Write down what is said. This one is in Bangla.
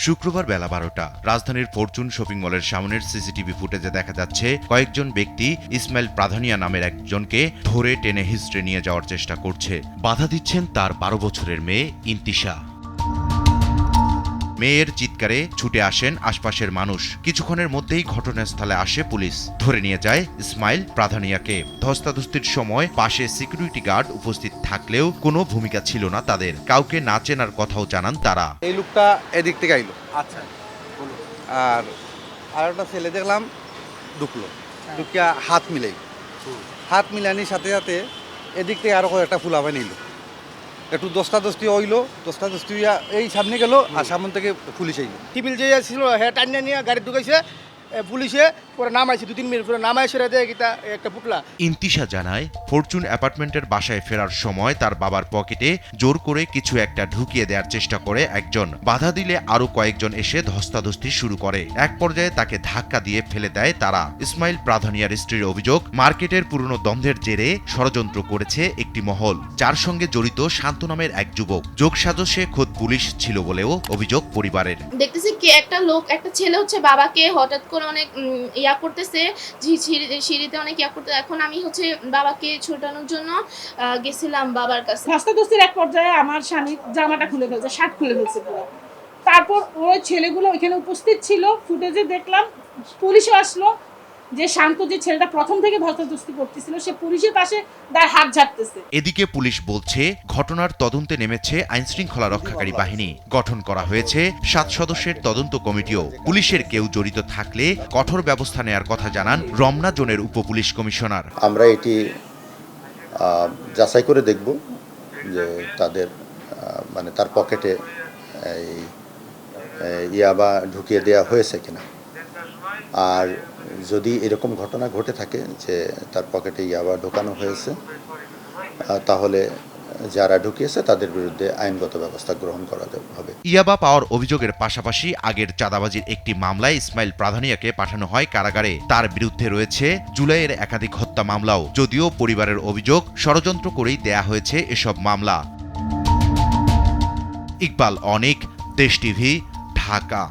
শুক্রবার বেলা ১২টা রাজধানীর ফরচুন শপিং মলের সামনের সিসিটিভি ফুটেজে দেখা যাচ্ছে কয়েকজন ব্যক্তি ইসমাইল প্রাধানিয়া নামের একজনকে ধরে টেনে হিঁচড়ে নিয়ে যাওয়ার চেষ্টা করছে। বাধা দিচ্ছেন তার ১২ বছরের মেয়ে ইন্তিশা। মেয়ের চিৎকারে ছুটে আসেন আশপাশের মানুষ। কিছুক্ষণের মধ্যেই ঘটনাস্থলে আসে পুলিশ, ধরে নিয়ে যায় ইসমাইল প্রাধানিয়াকে। ধস্তাধস্তির সময় পাশে সিকিউরিটি গার্ড উপস্থিত থাকলেও কোনো ভূমিকা ছিল না তাদের। কাউকে না চেনার কথাও জানান তারা। এই লোকটা এদিক থেকে আইলো, আচ্ছা আর একটা ছেলে দেখলাম ঢুকলো, ঢুকিয়া হাত মিলানির সাথে সাথে এদিক থেকে আরো একটা ফুলাবে নিল, একটু দস্তাদস্তি হইলো, দস্তাদস্তি হইয়া এই সামনে গেল আর সামনে থেকে পুলিশ আইলো। টিবিল যে ছিল হ্যাঁ টান্না নিয়ে গাড়ি ঢুকাইছে পুলিশে, পরে নামাইছে 2-3 মিনিট পরে নামাইছে একটা পুটলা। ইন্তিশা জানায় ফরচুন অ্যাপার্টমেন্টের বাসায় ফেরার সময় তার বাবার পকেটে জোর করে কিছু একটা ঢুকিয়ে দেওয়ার চেষ্টা করে একজন। বাধা দিলে আরো কয়েকজন এসে ধস্তাধস্তি শুরু করে। এক পর্যায়ে তাকে ধাক্কা দিয়ে ফেলে দেয় তারা। ইসমাইল প্রাধানিয়ার স্ত্রীর অভিযোগ, মার্কেটের পুরনো দ্বন্দ্বের জেরে ষড়যন্ত্র করেছে একটি মহল, যার সঙ্গে জড়িত শান্ত নামের এক যুবক। যোগসাজশে খোদ পুলিশ ছিল বলেও অভিযোগ পরিবারের। দেখতেছি কে একটা লোক, একটা ছেলে হচ্ছে বাবাকে হঠাৎ করে অনেক ইয়া করতেছে, সিঁড়িতে অনেক ইয়া করতে। এখন আমি হচ্ছে বাবাকে ছোটানোর জন্য গেছিলাম বাবার কাছে। ধস্তাধস্তির এক পর্যায়ে আমার স্বামী জামাটা খুলে ফেলছে, শার্ট খুলে ফেলছে পুরো। তারপর ওই ছেলেগুলো ওইখানে উপস্থিত ছিল, ফুটেজে দেখলাম। পুলিশও আসলো, যে শান্ত যে ছেলেটা প্রথম থেকে ধস্তাধস্তি করতেছিল সে পুলিশের পাশে দাঁড় হাত ঝাড়তেছে। এদিকে পুলিশ বলছে ঘটনার তদন্তে নেমেছে আইনশৃঙ্খলা রক্ষাকারী বাহিনী। গঠন করা হয়েছে 7 সদস্যের তদন্ত কমিটিও। পুলিশের কেউ জড়িত থাকলে কঠোর ব্যবস্থা নেয়ার কথা জানান রমনা জোনের উপপুলিশ কমিশনার। আমরা এটি যাচাই করে দেখব যে তাদের তার পকেটে ইয়াবা ঢুকিয়ে দেওয়া হয়েছে কিনা। আর যদি এরকম ঘটনা ঘটে থাকে যে তার পকেটে ইয়াবা ঢোকানো হয়েছে, তাহলে যারা ঢুকিয়েছে তাদের বিরুদ্ধে আইনগত ব্যবস্থা গ্রহণ করা হবে। ইয়াবা পাওয়ার অভিযোগের পাশাপাশি আগের চাঁদাবাজির একটি মামলায় ইসমাইল প্রাধানিয়াকে পাঠানো হয় কারাগারে। তার বিরুদ্ধে রয়েছে জুলাইয়ের একাধিক হত্যা মামলাও, যদিও পরিবারের অভিযোগ ষড়যন্ত্র করেই দেয়া হয়েছে এসব মামলা। ইকবাল অনিক, দেশ টিভি, ঢাকা।